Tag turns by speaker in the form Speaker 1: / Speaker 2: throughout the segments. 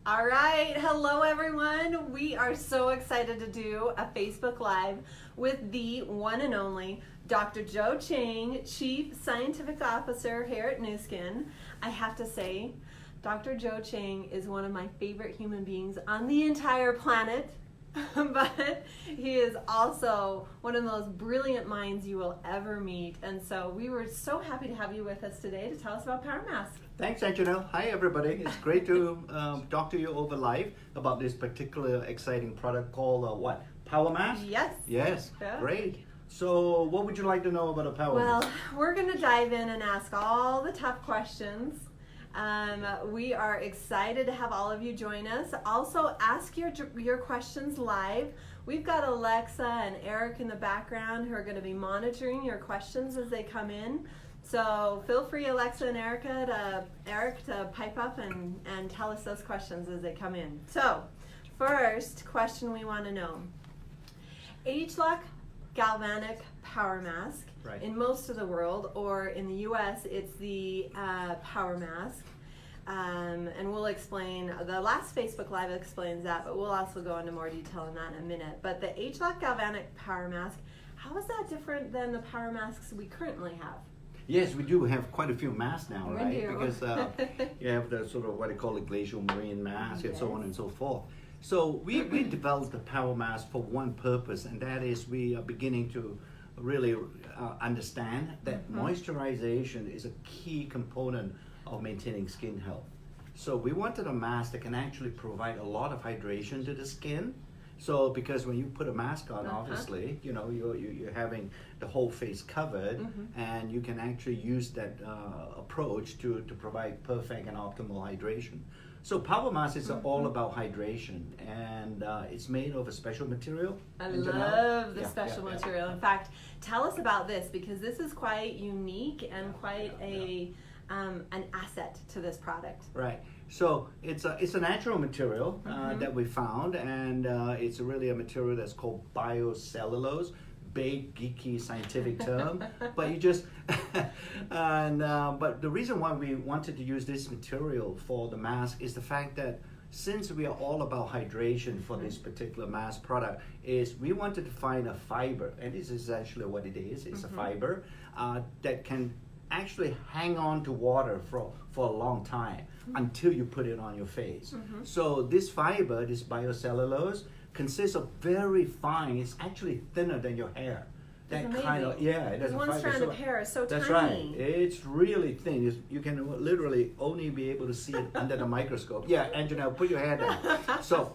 Speaker 1: All right, hello everyone. We are so excited to do a Facebook Live with the one and only Dr. Joe Chang, Chief Scientific Officer here at Nu Skin. I have to say, Dr. Joe Chang is one of my favorite human beings on the entire planet, but he is also one of the most brilliant minds you will ever meet. And so we were so happy to have you with us today to tell us about PowerMask.
Speaker 2: Thanks, Anjanelle. Hi, everybody. It's great to talk to you over live about this particular exciting product called what? PowerMask?
Speaker 1: Yes.
Speaker 2: Yes.
Speaker 1: Yeah.
Speaker 2: Great. So, what would you like to know about a PowerMask?
Speaker 1: Well, we're going to dive in and ask all the tough questions. We are excited to have all of you join us. Also, ask your questions live. We've got Alexa and Eric in the background who are going to be monitoring your questions as they come in. So feel free, Alexa and Eric, to pipe up and tell us those questions as they come in. So, first question we want to know. Age-lock galvanic power mask.
Speaker 2: Right.
Speaker 1: In most of the world, or in the US, it's the PowerMask. And we'll explain, the last Facebook Live explains that, but we'll also go into more detail on that in a minute. But the age-lock galvanic power mask, how is that different than the power masks we currently have?
Speaker 2: Yes, we do have quite a few masks now,
Speaker 1: We
Speaker 2: right?
Speaker 1: do.
Speaker 2: Because you have the sort of what they call a glacial marine mask and so on and so forth. So we developed the power mask for one purpose, and that is we are beginning to really understand that moisturization is a key component of maintaining skin health. So we wanted a mask that can actually provide a lot of hydration to the skin. So because when you put a mask on, obviously, you know, you're having the whole face covered, and you can actually use that approach to provide perfect and optimal hydration. So PowerMask is all about hydration, and it's made of a special material.
Speaker 1: I love the special material. In fact, tell us about this, because this is quite unique and quite an asset to this product.
Speaker 2: Right. So it's a natural material that we found, and it's really a material that's called biocellulose. Big geeky scientific term, but you just but the reason why we wanted to use this material for the mask is the fact that since we are all about hydration for this particular mask product, is we wanted to find a fiber, and this is essentially what it is. It's a fiber that can actually hang on to water for a long time until you put it on your face. So this fiber, this biocellulose, consists of very fine, it's actually thinner than your hair.
Speaker 1: That's
Speaker 2: that kind of, yeah.
Speaker 1: It one strand of hair is so
Speaker 2: that's
Speaker 1: tiny.
Speaker 2: That's right. It's really thin. You can literally only be able to see it under the microscope. Yeah, Anjanelle, put your hair down. So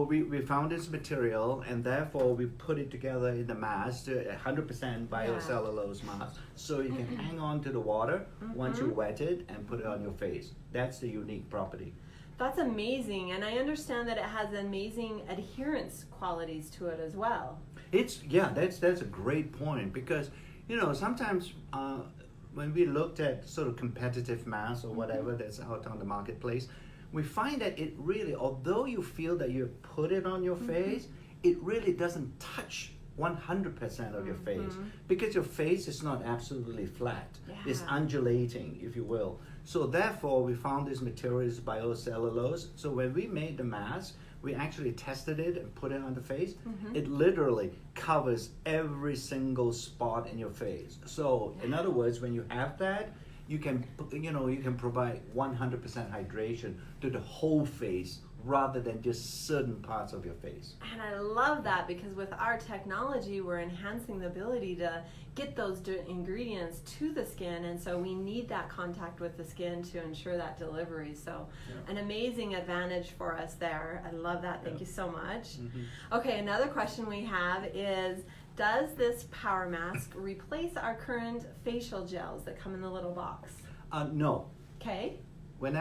Speaker 2: we found this material, and therefore we put it together in the mask, 100% biocellulose mask, so you can hang on to the water once you wet it and put it on your face. That's the unique property.
Speaker 1: That's amazing, and I understand that it has amazing adherence qualities to it as well.
Speaker 2: That's a great point, because sometimes when we looked at sort of competitive masks or whatever that's out on the marketplace, we find that it really, although you feel that you put it on your face, it really doesn't touch 100% of your face, because your face is not absolutely flat. It's undulating, if you will. So therefore, we found this material is biocellulose. So when we made the mask, we actually tested it and put it on the face. It literally covers every single spot in your face. So in other words, when you have that, you can provide 100% hydration to the whole face, rather than just certain parts of your face.
Speaker 1: And I love that, because with our technology, we're enhancing the ability to get those ingredients to the skin, and so we need that contact with the skin to ensure that delivery. So an amazing advantage for us there. I love that. Thank you so much. Okay, another question we have is, does this power mask replace our current facial gels that come in the little box?
Speaker 2: No.
Speaker 1: Okay.
Speaker 2: When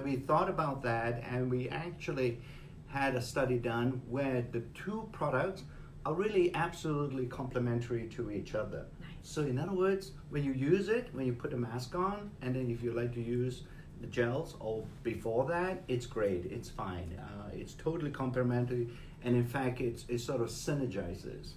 Speaker 2: we thought about that, and we actually had a study done where the two products are really absolutely complementary to each other.
Speaker 1: Nice.
Speaker 2: So in other words, when you use it, when you put a mask on, and then if you like to use the gels or before that, it's great, it's fine. It's totally complementary, and in fact, it sort of synergizes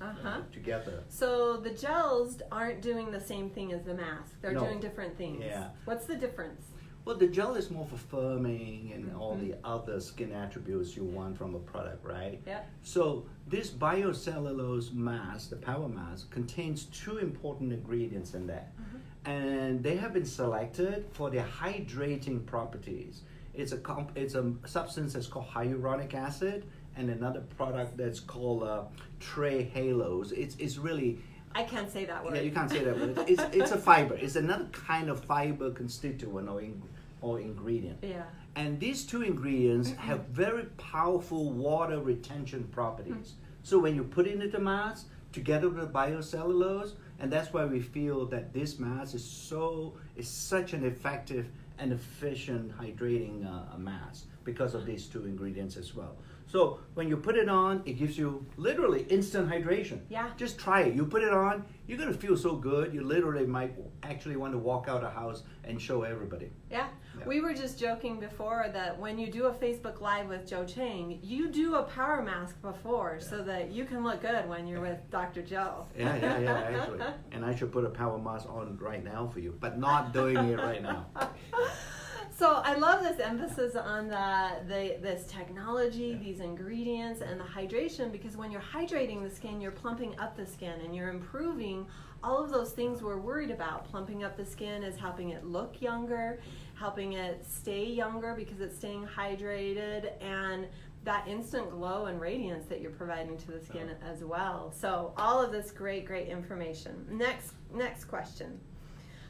Speaker 2: together.
Speaker 1: So the gels aren't doing the same thing as the mask. They're
Speaker 2: No.
Speaker 1: doing different things.
Speaker 2: Yeah.
Speaker 1: What's the difference?
Speaker 2: Well, the gel is more for firming and all the other skin attributes you want from a product, right?
Speaker 1: Yep.
Speaker 2: So this biocellulose mask, the PowerMask, contains two important ingredients in that. And they have been selected for their hydrating properties. It's a substance that's called hyaluronic acid, and another product that's called trehalose. It's really...
Speaker 1: I can't say that word.
Speaker 2: Yeah, you can't say that word. It's a fiber. It's another kind of fiber constituent or ingredient.
Speaker 1: Yeah.
Speaker 2: And these two ingredients have very powerful water retention properties. So when you put it into the mask, together with the biocellulose, and that's why we feel that this mask is such an effective and efficient hydrating mask because of these two ingredients as well. So when you put it on, it gives you literally instant hydration.
Speaker 1: Yeah.
Speaker 2: Just try it. You put it on, you're gonna feel so good. You literally might actually want to walk out of the house and show everybody.
Speaker 1: Yeah. We were just joking before that when you do a Facebook Live with Joe Chang, you do a PowerMask before so that you can look good when you're with Dr. Joe.
Speaker 2: Yeah, actually. And I should put a PowerMask on right now for you, but not doing it right now.
Speaker 1: So I love this emphasis on this technology, these ingredients, and the hydration, because when you're hydrating the skin, you're plumping up the skin and you're improving all of those things we're worried about. Plumping up the skin is helping it look younger, helping it stay younger because it's staying hydrated, and that instant glow and radiance that you're providing to the skin as well. So all of this great information. Next question.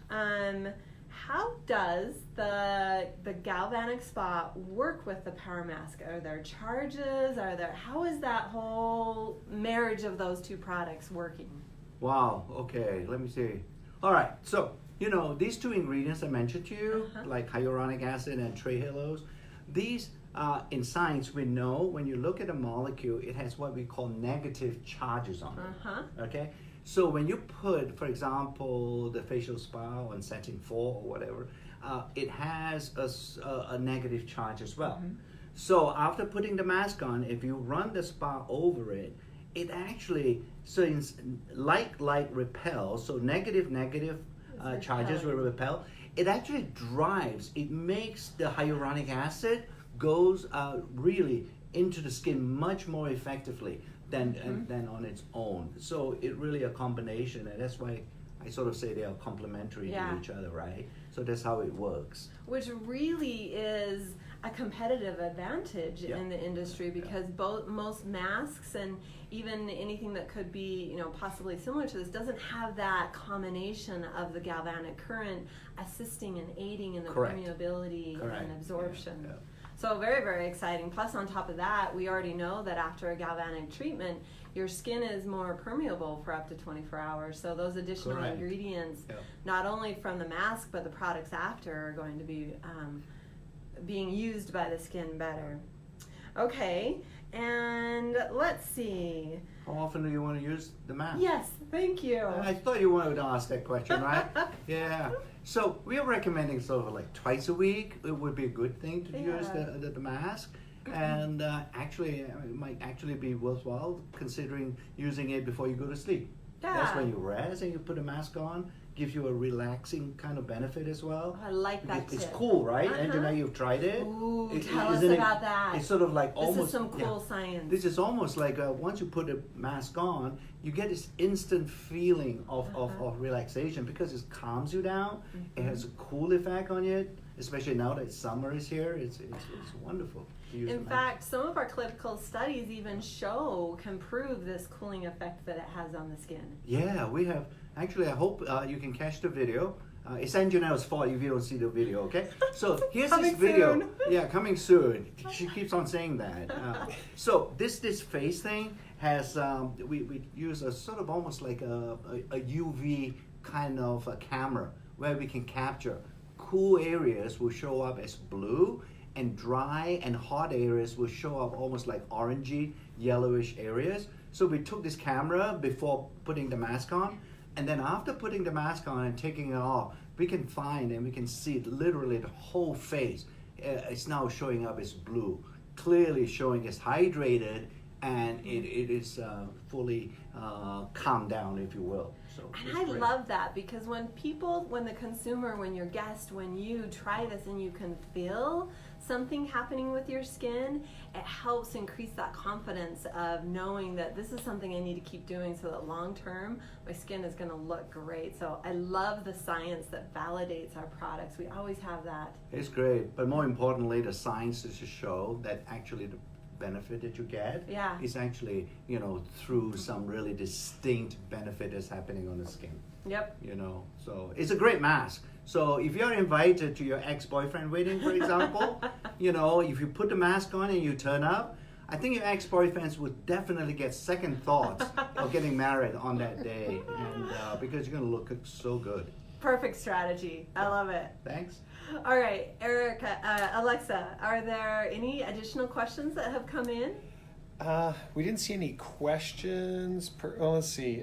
Speaker 1: How does the galvanic spa work with the PowerMask? Are there charges? How is that whole marriage of those two products working?
Speaker 2: Wow, okay, let me see. All right, so, these two ingredients I mentioned to you, like hyaluronic acid and trehalose, these, in science, we know when you look at a molecule, it has what we call negative charges on it, okay? So when you put, for example, the facial spa on setting 4 or whatever, it has a negative charge as well. So after putting the mask on, if you run the spa over it, it actually, so it's like repels, so negative charges will repel. It actually drives, it makes the hyaluronic acid goes really into the skin much more effectively than on its own. So it really a combination, and that's why I sort of say they are complementary to each other, right? So that's how it works.
Speaker 1: Which really is a competitive advantage in the industry, because most masks and even anything that could be possibly similar to this doesn't have that combination of the galvanic current assisting and aiding in the permeability and absorption. So very exciting. Plus on top of that, we already know that after a galvanic treatment, your skin is more permeable for up to 24 hours. So those additional ingredients, not only from the mask, but the products after, are going to be being used by the skin better. Okay, and let's see.
Speaker 2: How often do you want to use the mask?
Speaker 1: Yes, thank you.
Speaker 2: I thought you wanted to ask that question, right? Yeah. So we are recommending sort of like twice a week. It would be a good thing to use the mask. And actually, it might actually be worthwhile considering using it before you go to sleep.
Speaker 1: Yeah.
Speaker 2: That's when you rest and you put a mask on. Gives you a relaxing kind of benefit as well.
Speaker 1: I like that tip.
Speaker 2: It's cool, right? Angela, you've tried it.
Speaker 1: Ooh, tell us about that.
Speaker 2: It's sort of like almost...
Speaker 1: This is some cool science.
Speaker 2: This is almost like once you put a mask on, you get this instant feeling of relaxation because it calms you down. It has a cool effect on you, especially now that summer is here. It's wonderful to use.
Speaker 1: In fact, some of our clinical studies even can prove this cooling effect that it has on the skin. Yeah,
Speaker 2: we have. Actually, I hope you can catch the video. It's Anjanelle's fault if you don't see the video, okay? So here's this video. Soon. Yeah, coming soon. She keeps on saying that. So this face thing has, we use a sort of almost like a UV kind of a camera where we can capture cool areas will show up as blue, and dry and hot areas will show up almost like orangey, yellowish areas. So we took this camera before putting the mask on, and then after putting the mask on and taking it off, we can find and we can see literally the whole face. It's now showing up as blue, clearly showing as hydrated, and it is fully calm down, if you will. So
Speaker 1: And
Speaker 2: it's
Speaker 1: I
Speaker 2: great.
Speaker 1: love that, because when the consumer, when your guest, when you try this and you can feel something happening with your skin, it helps increase that confidence of knowing that this is something I need to keep doing so that long term my skin is going to look great. So I love the science that validates our products. We always have that.
Speaker 2: It's great, but more importantly, the science is to show that actually the benefit that you get
Speaker 1: Yeah.
Speaker 2: is actually, through some really distinct benefit that's happening on the skin.
Speaker 1: Yep.
Speaker 2: So it's a great mask. So if you're invited to your ex-boyfriend wedding, for example, if you put the mask on and you turn up, I think your ex-boyfriends would definitely get second thoughts of getting married on that day, and because you're going to look so good.
Speaker 1: Perfect strategy. I love it.
Speaker 2: Thanks.
Speaker 1: All right, Erica, Alexa, are there any additional questions that have come in?
Speaker 3: We didn't see any questions. Let's see.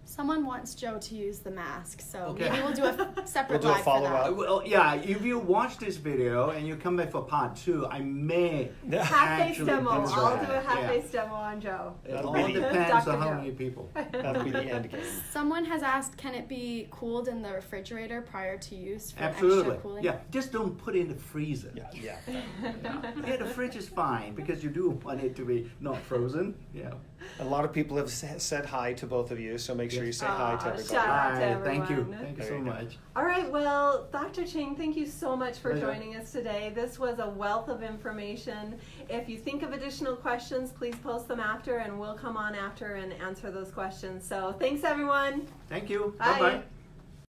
Speaker 4: Someone wants Joe to use the mask, so
Speaker 2: Okay.
Speaker 4: maybe we'll do a separate
Speaker 3: We'll do a
Speaker 4: live for that.
Speaker 3: follow-up.
Speaker 2: Well, yeah, if you watch this video and you come back for part 2, I may
Speaker 1: Half-face
Speaker 2: actually
Speaker 1: demo.
Speaker 2: do
Speaker 1: I'll
Speaker 2: that.
Speaker 1: do a half-face demo on Joe.
Speaker 2: It
Speaker 3: That'll
Speaker 2: all
Speaker 3: be the-
Speaker 2: depends
Speaker 1: Dr.
Speaker 2: on how
Speaker 1: Joe.
Speaker 2: many people.
Speaker 3: That'll be the end game.
Speaker 4: Someone has asked, can it be cooled in the refrigerator prior to use for
Speaker 2: Absolutely.
Speaker 4: extra cooling?
Speaker 2: Yeah, just don't put it in the freezer.
Speaker 3: Yeah.
Speaker 2: Yeah, the fridge is fine because you do want it to be not frozen. Yeah.
Speaker 3: A lot of people have said hi to both of you, so make sure you say hi to
Speaker 1: Aw,
Speaker 3: everybody.
Speaker 1: shout out to
Speaker 2: Hi, thank you.
Speaker 1: everyone.
Speaker 2: Thank you
Speaker 3: There
Speaker 2: so
Speaker 3: you go.
Speaker 2: much.
Speaker 1: All right, well, Dr. Chang, thank you so much for
Speaker 2: Pleasure.
Speaker 1: joining us today. This was a wealth of information. If you think of additional questions, please post them after, and we'll come on after and answer those questions. So thanks, everyone.
Speaker 2: Thank you.
Speaker 1: Bye.
Speaker 2: Bye-bye.